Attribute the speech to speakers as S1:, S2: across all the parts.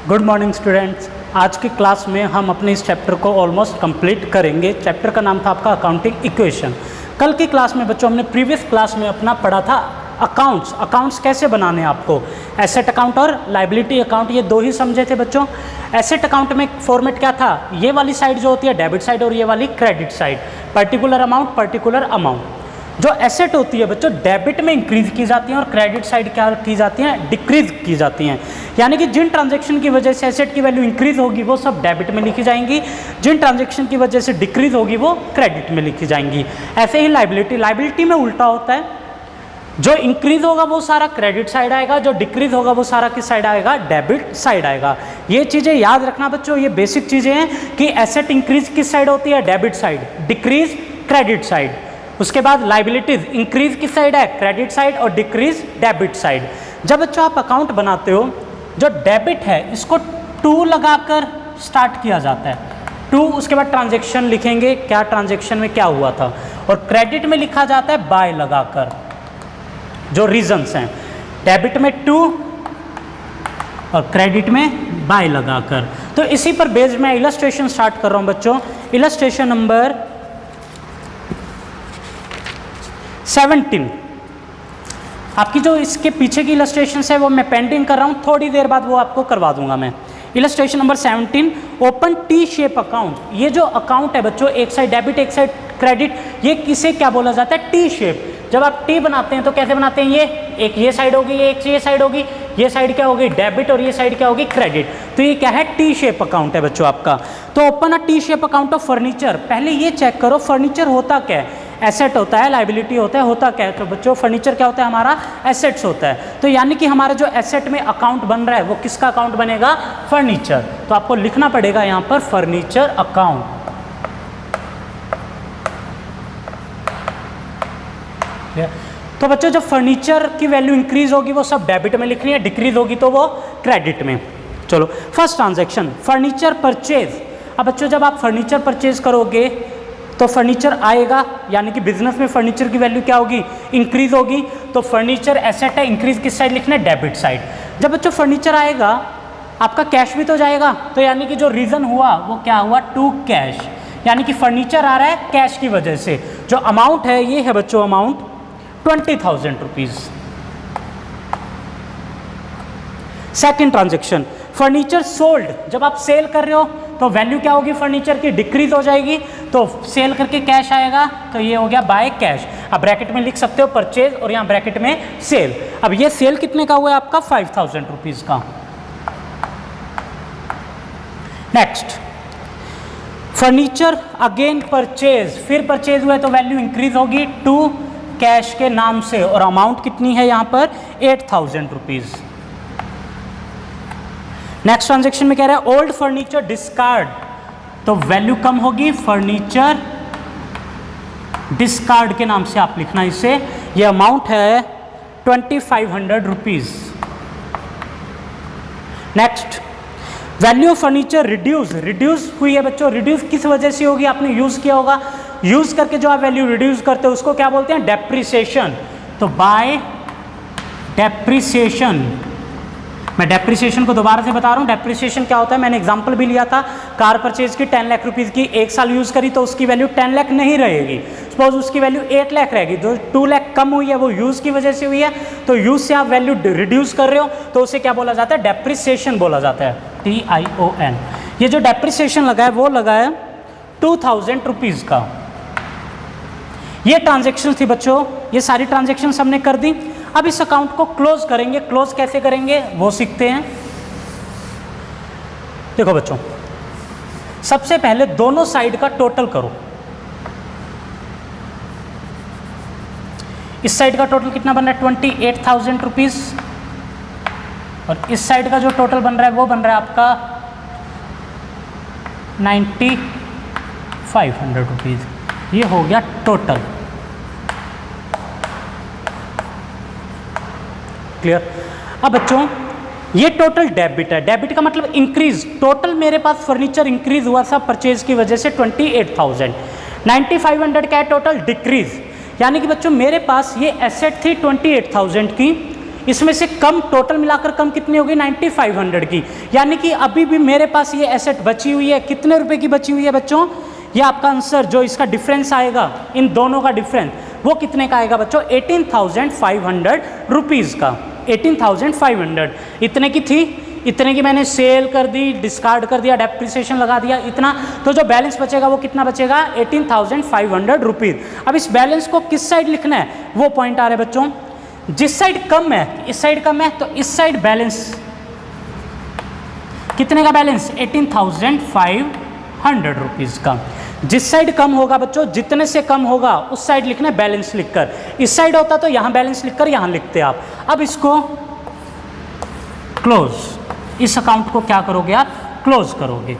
S1: Good morning students. आज की class में हम अपने इस चैप्टर को ऑलमोस्ट कंप्लीट करेंगे। चैप्टर का नाम था आपका अकाउंटिंग इक्वेशन। कल की क्लास में बच्चों हमने प्रीवियस क्लास में अपना पढ़ा था अकाउंट्स कैसे बनाने हैं आपको। एसेट अकाउंट और लाइबिलिटी अकाउंट, ये दो ही समझे थे बच्चों। एसेट अकाउंट में फॉर्मेट क्या था, ये वाली साइड जो होती है डेबिट साइड और ये वाली क्रेडिट साइड, पर्टिकुलर अमाउंट। जो एसेट होती है बच्चों डेबिट में इंक्रीज की जाती हैं और क्रेडिट साइड क्या की जाती हैं, डिक्रीज की जाती हैं। यानी कि जिन ट्रांजैक्शन की वजह से एसेट की वैल्यू इंक्रीज होगी वो सब डेबिट में लिखी जाएंगी, जिन ट्रांजैक्शन की वजह से डिक्रीज होगी वो क्रेडिट में लिखी जाएंगी। ऐसे ही लाइबिलिटी में उल्टा होता है, जो इंक्रीज होगा वो सारा क्रेडिट साइड आएगा, जो डिक्रीज होगा वो सारा किस साइड आएगा, डेबिट साइड आएगा। ये चीज़ें याद रखना बच्चों, ये बेसिक चीज़ें हैं कि एसेट इंक्रीज किस साइड होती है, debit side, decrease credit side. उसके बाद लाइबिलिटीज इंक्रीज किस साइड है, क्रेडिट साइड, और डिक्रीज डेबिट साइड। जब बच्चों आप अकाउंट बनाते हो, जो डेबिट है इसको 2 लगाकर स्टार्ट किया जाता है, 2, उसके बाद ट्रांजैक्शन लिखेंगे, क्या ट्रांजैक्शन में क्या हुआ था, और क्रेडिट में लिखा जाता है बाय लगाकर। जो रीजंस हैं, डेबिट में 2 और क्रेडिट में बाय लगाकर। तो इसी पर बेस्ड मैं इलस्ट्रेशन स्टार्ट कर रहा हूं बच्चों। Illustration number 17। आपकी जो इसके पीछे की इलस्ट्रेशन है वो मैं पेंडिंग कर रहा हूँ, थोड़ी देर बाद वो आपको करवा दूंगा मैं। Illustration number 17, open T shape account. ये जो अकाउंट है बच्चों, एक साइड डेबिट एक साइड क्रेडिट, ये किसे क्या बोला जाता है, टी शेप। जब आप टी बनाते हैं तो कैसे बनाते हैं, ये साइड होगी, ये साइड होगी, ये साइड क्या होगी डेबिट और ये साइड क्या होगी क्रेडिट। तो ये क्या है, टी शेप अकाउंट है बच्चों आपका। तो open a T shape account of furniture. पहले ये चेक करो फर्नीचर होता क्या है, एसेट होता है, लाइबिलिटी होता क्या है। तो बच्चों फर्नीचर क्या होता है, हमारा एसेट्स होता है। तो यानी कि हमारा जो एसेट में अकाउंट बन रहा है वो किसका अकाउंट बनेगा, फर्नीचर। तो आपको लिखना पड़ेगा यहाँ पर फर्नीचर अकाउंट। तो बच्चों जब फर्नीचर की वैल्यू इंक्रीज होगी वो सब डेबिट में लिखनी है, डिक्रीज होगी तो वो क्रेडिट में। चलो फर्स्ट ट्रांजैक्शन फर्नीचर परचेज। अब बच्चों जब आप फर्नीचर परचेज करोगे तो फर्नीचर आएगा, यानी कि बिजनेस में फर्नीचर की वैल्यू क्या होगी, इंक्रीज होगी। तो फर्नीचर एसेट है, इंक्रीज किस साइड लिखना है, डेबिट साइड। जब बच्चों फर्नीचर आएगा आपका कैश भी तो जाएगा, तो यानी कि जो रीजन हुआ वो क्या हुआ, टू कैश। यानी कि फर्नीचर आ रहा है कैश की वजह से। जो अमाउंट है ये है बच्चों amount 20,000 rupees. Second transaction furniture sold. जब आप सेल कर रहे हो तो वैल्यू क्या होगी फर्नीचर की, डिक्रीज हो जाएगी। तो सेल करके कैश आएगा, तो ये हो गया बाय कैश। अब ब्रैकेट में लिख सकते हो परचेज और यहाँ ब्रैकेट में सेल। अब ये सेल कितने का हुआ है आपका, 5,000 रुपीज का। नेक्स्ट फर्नीचर अगेन परचेज, फिर परचेज हुआ है तो वैल्यू इंक्रीज होगी 2 कैश के नाम से, और अमाउंट कितनी है यहाँ पर 8,000 रुपीज। नेक्स्ट ट्रांजेक्शन में कह रहा है ओल्ड फर्नीचर डिस्कार्ड, तो वैल्यू कम होगी, फर्नीचर डिस्कार्ड के नाम से आप लिखना इसे। ये अमाउंट है 2,500 rupees. Next value of furniture reduce हुई है बच्चों। रिड्यूस किस वजह से होगी, आपने यूज किया होगा, यूज करके जो आप वैल्यू रिड्यूस करते हो उसको क्या बोलते हैं, डेप्रिसिएशन। तो बाय डेप्रिसिएशन, मैं डेप्रिसिएशन को दोबारा से बता रहा हूँ। डेप्रिसिएशन क्या होता है, मैंने एग्जांपल भी लिया था, कार परचेज की 10 लाख रुपीज़ की, 1 साल यूज़ करी तो उसकी वैल्यू 10 लाख नहीं रहेगी। सपोज उसकी वैल्यू 8 लाख रहेगी, जो 2 लाख कम हुई है वो यूज़ की वजह से हुई है। तो यूज़ से आप वैल्यू रिड्यूस कर रहे हो तो उसे क्या बोला जाता है, डेप्रिसिएशन बोला जाता है, TION। ये जो डेप्रिसिएशन लगा है वो लगा है 2,000 रुपीज़ का। ये ट्रांजेक्शन थी बच्चों, ये सारी ट्रांजेक्शन हमने कर दी। अब इस अकाउंट को क्लोज करेंगे, क्लोज कैसे करेंगे वो सीखते हैं। देखो बच्चों सबसे पहले दोनों साइड का टोटल करो। इस साइड का टोटल कितना बन रहा है, 28,000 रुपीज, और इस साइड का जो टोटल बन रहा है वो बन रहा है आपका 9,500 रुपीज। ये हो गया टोटल। क्लियर। अब बच्चों ये टोटल डेबिट है, डेबिट का मतलब इंक्रीज। टोटल मेरे पास फर्नीचर इंक्रीज हुआ था परचेज की वजह से 28,000। 9,500 का है टोटल डिक्रीज, यानी कि बच्चों मेरे पास ये एसेट थी 28,000 की, इसमें से कम टोटल मिलाकर कम कितनी होगी 9500 की, यानी कि अभी भी मेरे पास ये एसेट बची हुई है, कितने रुपए की बची हुई है बच्चों, ये आपका आंसर जो इसका डिफरेंस आएगा इन दोनों का डिफरेंस वो कितने का आएगा बच्चों 18,500 रुपीज़ का। 18,500 इतने की थी, इतने की मैंने सेल कर दी, डिस्कार्ड कर दिया, डेप्रिसिएशन लगा दिया इतना, तो जो बैलेंस बचेगा वो कितना बचेगा 18,500 रुपीज़। अब इस बैलेंस को किस साइड लिखना है वो पॉइंट आ रहा है बच्चों, जिस साइड कम है, इस साइड कम है तो इस साइड बैलेंस कितने का बैलेंस 18,500 रुपीज़ का। जिस साइड कम होगा बच्चों, जितने से कम होगा उस साइड लिखना है बैलेंस लिखकर, इस साइड होता तो यहाँ बैलेंस लिखकर यहाँ लिखते आप। अब इसको क्लोज, इस अकाउंट को क्या करोगे आप क्लोज करोगे।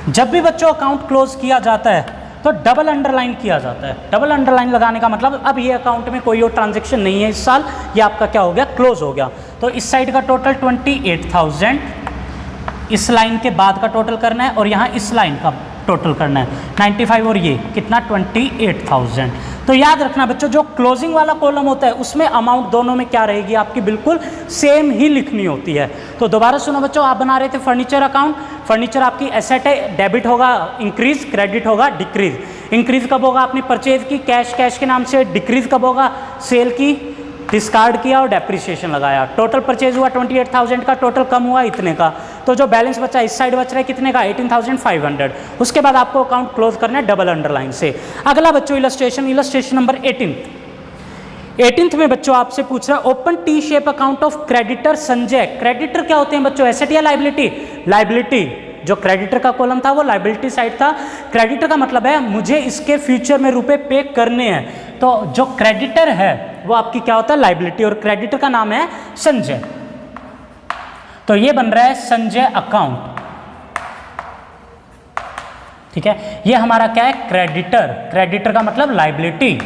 S1: जब भी बच्चों अकाउंट क्लोज किया जाता है तो डबल अंडरलाइन किया जाता है। डबल अंडरलाइन लगाने का मतलब अब ये अकाउंट में कोई और ट्रांजैक्शन नहीं है इस साल, ये आपका क्या हो गया क्लोज हो गया। तो इस साइड का टोटल 28,000, इस लाइन के बाद का टोटल करना है और यहाँ इस लाइन का टोटल करना है 95 और ये कितना 28,000। तो याद रखना बच्चों जो क्लोजिंग वाला कॉलम होता है उसमें अमाउंट दोनों में क्या रहेगी आपकी बिल्कुल सेम ही लिखनी होती है। तो दोबारा सुनो बच्चों, आप बना रहे थे फर्नीचर अकाउंट, फर्नीचर आपकी एसेट है, डेबिट होगा इंक्रीज, क्रेडिट होगा डिक्रीज। इंक्रीज कब होगा आपने परचेज की कैश के नाम से, डिक्रीज कब होगा सेल की, डिस्कार्ड किया और डेप्रिसिएशन लगाया। टोटल परचेज हुआ 28,000 का, टोटल कम हुआ इतने का, तो जो बैलेंस बचा इस साइड बच रहा है कितने का 18,500। उसके बाद आपको अकाउंट क्लोज करना है डबल अंडरलाइन से। अगला बच्चों इलस्ट्रेशन नंबर 18th में बच्चों आपसे पूछ रहा है open T shape account of creditor Sanjay. Creditor क्या होते हैं बच्चों एसेट या लाइबिलिटी, लाइबिलिटी। जो क्रेडिटर का कॉलम था वो लाइबिलिटी साइड था। क्रेडिटर का मतलब है मुझे इसके फ्यूचर में रुपए पे करने हैं, तो जो क्रेडिटर है वो आपकी क्या होता है लाइबिलिटी, और क्रेडिटर का नाम है संजय। तो ये बन रहा है संजय अकाउंट, ठीक है। ये हमारा क्या है क्रेडिटर, क्रेडिटर का मतलब लाइबिलिटी।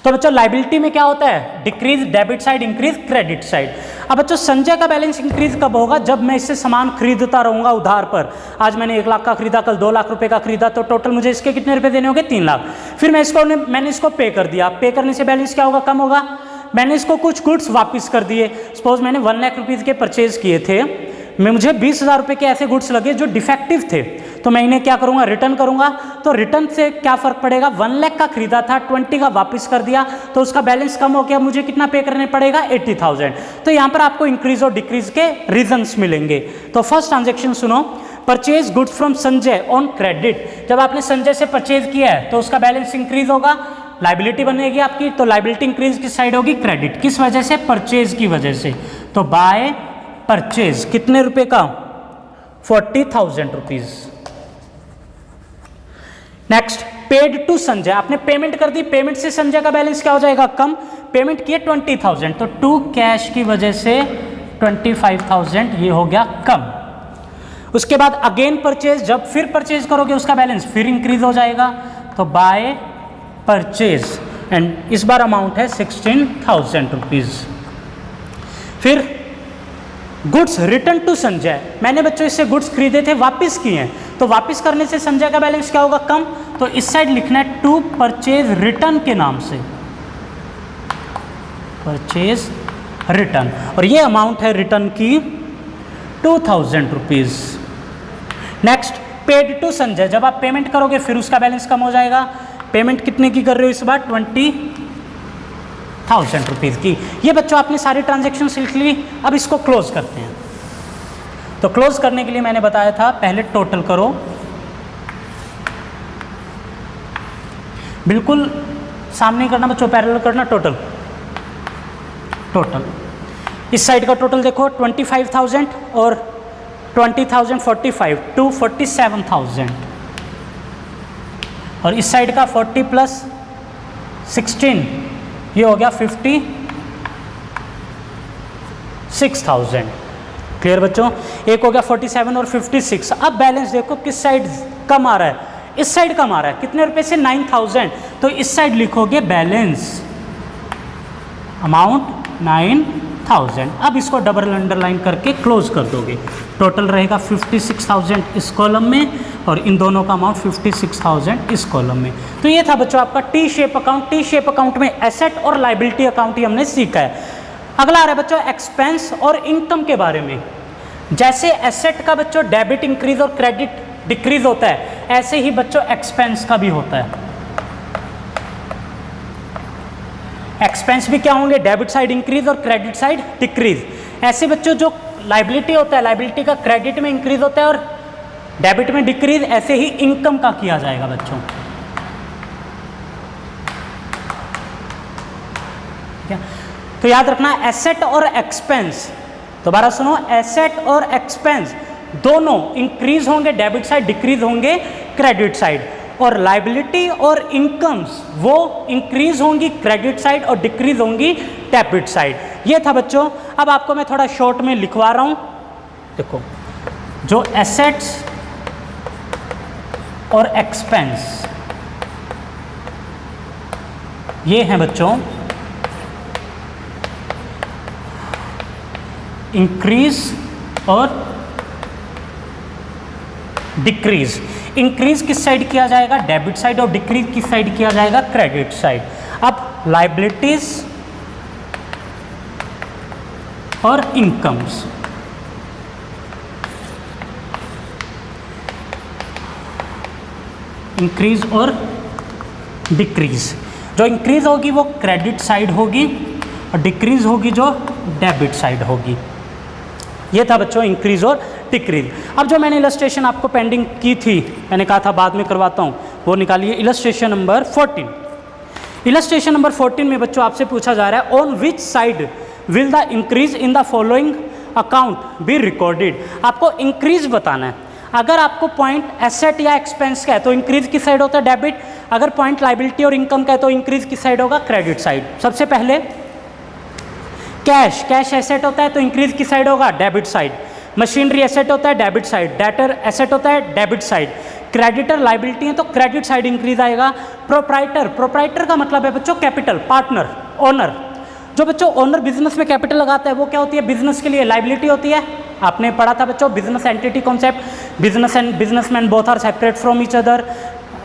S1: तो बच्चों लाइबिलिटी में क्या होता है decrease debit side, increase credit side. अब बच्चों संजय का बैलेंस इंक्रीज कब होगा जब मैं इससे सामान खरीदता रहूंगा उधार पर। आज मैंने 1 लाख का खरीदा, कल 2 लाख रुपए का खरीदा, तो टोटल मुझे इसके कितने रुपए देने होंगे 3 लाख। फिर मैंने इसको पे कर दिया, पे करने से बैलेंस क्या होगा कम होगा। मैंने इसको कुछ गुड्स वापस कर दिए, सपोज मैंने 1 लाख रुपीज़ के परचेज किए थे, मुझे 20,000 रुपये के ऐसे गुड्स लगे जो डिफेक्टिव थे, तो मैं इन्हें क्या करूंगा रिटर्न करूंगा। तो रिटर्न से क्या फ़र्क पड़ेगा 1 लाख का खरीदा था 20 का वापस कर दिया, तो उसका बैलेंस कम हो गया, मुझे कितना पे करने पड़ेगा 80,000। तो यहाँ पर आपको इंक्रीज और डिक्रीज के रीजंस मिलेंगे। तो फर्स्ट ट्रांजेक्शन सुनो, purchase goods from Sanjay on credit. जब आपने संजय से परचेज किया है तो उसका बैलेंस इंक्रीज होगा, लाइबिलिटी बनेगी आपकी, तो लाइबिलिटी इंक्रीज किस साइड होगी क्रेडिट। किस वजह से परचेज की वजह से, तो बाय परचेज कितने रुपए का 40,000 rupees. Next paid to Sanjay, आपने पेमेंट कर दी, पेमेंट से संजय का बैलेंस क्या हो जाएगा कम, पेमेंट किए 20,000, तो टू कैश की वजह से 25,000 ये हो गया कम। उसके बाद अगेन परचेज, जब फिर परचेज करोगे उसका बैलेंस फिर इंक्रीज हो जाएगा, तो बाय परचेज एंड इस बार अमाउंट है 16,000 रुपीज। फिर गुड्स रिटर्न टू संजय, मैंने बच्चों इससे गुड्स खरीदे थे वापस किए हैं, तो वापस करने से संजय का बैलेंस क्या होगा कम, तो इस साइड लिखना है टू परचेज रिटर्न के नाम से, परचेज रिटर्न, और ये अमाउंट है रिटर्न की 2,000 rupees. Next paid to Sanjay, जब आप पेमेंट करोगे फिर उसका बैलेंस कम हो जाएगा। पेमेंट कितने की कर रहे हो इस बार 20,000 रुपीज़ की। ये बच्चों आपने सारी ट्रांजेक्शन लिख ली, अब इसको क्लोज करते हैं। तो क्लोज करने के लिए मैंने बताया था पहले टोटल करो, बिल्कुल सामने करना बच्चों, पैरेलल करना, टोटल इस साइड का टोटल देखो 25,000 और 20,000 45 टू 47,000, और इस साइड का 40 प्लस 16 ये हो गया 56,000। क्लियर बच्चों, एक हो गया 47 और 56। अब बैलेंस देखो किस साइड कम आ रहा है, इस साइड कम आ रहा है, कितने रुपए से 9,000, तो इस साइड लिखोगे बैलेंस अमाउंट 9,000। अब इसको डबल अंडरलाइन करके क्लोज कर दोगे, टोटल रहेगा 56,000 इस कॉलम में और इन दोनों का अमाउंट 56,000 इस कॉलम में। तो ये था बच्चों आपका T shape account. T shape account में एसेट और लाइबिलिटी अकाउंट ही हमने सीखा है। अगला आ रहा है बच्चों एक्सपेंस और इनकम के बारे में। जैसे एसेट का बच्चों डेबिट इंक्रीज और क्रेडिट डिक्रीज होता है, ऐसे ही बच्चों एक्सपेंस का भी होता है। एक्सपेंस भी क्या होंगे, डेबिट साइड इंक्रीज और क्रेडिट साइड डिक्रीज। ऐसे बच्चों जो लाइबिलिटी होता है, लाइबिलिटी का क्रेडिट में इंक्रीज होता है और डेबिट में डिक्रीज, ऐसे ही इनकम का किया जाएगा बच्चों। क्या तो याद रखना एसेट और एक्सपेंस, दोबारा सुनो, एसेट और एक्सपेंस दोनों इंक्रीज होंगे, डेबिट साइड डिक्रीज होंगे क्रेडिट साइड, और लाइबिलिटी और इनकम्स वो इंक्रीज होंगी क्रेडिट साइड और डिक्रीज होंगी डेबिट साइड। ये था बच्चों। अब आपको मैं थोड़ा शॉर्ट में लिखवा रहा हूं, देखो जो एसेट्स और एक्सपेंस ये हैं बच्चों इंक्रीज और डिक्रीज। इंक्रीज किस साइड किया जाएगा, डेबिट साइड, और डिक्रीज किस साइड किया जाएगा, क्रेडिट साइड। अब लाइबिलिटीज और इनकम्स, इंक्रीज और डिक्रीज। जो इंक्रीज होगी वो क्रेडिट साइड होगी और डिक्रीज होगी जो डेबिट साइड होगी। ये था बच्चों इंक्रीज और डिक्रीज। अब जो मैंने इलस्ट्रेशन आपको पेंडिंग की थी, मैंने कहा था बाद में करवाता हूँ, वो निकालिए इलस्ट्रेशन नंबर 14। इलस्ट्रेशन नंबर 14 में बच्चों आपसे पूछा जा रहा है on which side will the increase in the following account be recorded. आपको इंक्रीज बताना है। अगर आपको पॉइंट एसेट या एक्सपेंस का है तो इंक्रीज किस साइड होता है, डेबिट। अगर पॉइंट लाइबिलिटी और इनकम का है तो इंक्रीज किस साइड होगा, क्रेडिट साइड। सबसे पहले कैश, कैश एसेट होता है तो इंक्रीज किस साइड होगा, डेबिट साइड। मशीनरी एसेट होता है डेबिट साइड। डेटर एसेट होता है डेबिट साइड। क्रेडिटर लाइबिलिटी है तो क्रेडिट साइड इंक्रीज आएगा। प्रोप्राइटर, प्रोप्राइटर का मतलब है बच्चों कैपिटल, पार्टनर, ओनर। जो बच्चों ओनर बिजनेस में कैपिटल लगाता है वो क्या होती है, बिजनेस के लिए लाइबिलिटी होती है। आपने पढ़ा था बच्चों business entity concept, business and businessman both are separate from each other.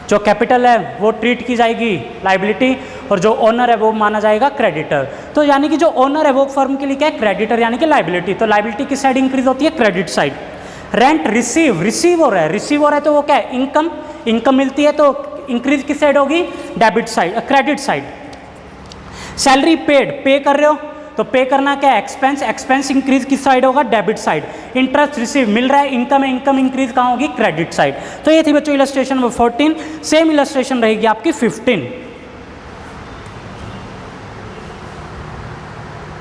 S1: जो कैपिटल है वो ट्रीट की जाएगी लाइबिलिटी और जो ओनर है वो माना जाएगा क्रेडिटर। तो यानी कि जो ओनर है वो फर्म के लिए क्या है, क्रेडिटर यानी कि लाइबिलिटी। तो लाइबिलिटी किस साइड इंक्रीज होती है, credit side. Rent receive, receive हो रहा है, रिसीव हो रहा है तो वो क्या है, इनकम, इनकम मिलती है तो इंक्रीज किस साइड होगी, debit side, credit side. Salary paid, पे कर रहे हो तो पे करना क्या है, एक्सपेंस, एक्सपेंस इंक्रीज किस साइड होगा, डेबिट साइड। इंटरेस्ट रिसीव, मिल रहा है, इनकम है, इनकम इंक्रीज कहाँ होगी, क्रेडिट साइड। तो ये थी बच्चों इलस्ट्रेशन नंबर 14। सेम इलस्ट्रेशन रहेगी आपकी 15।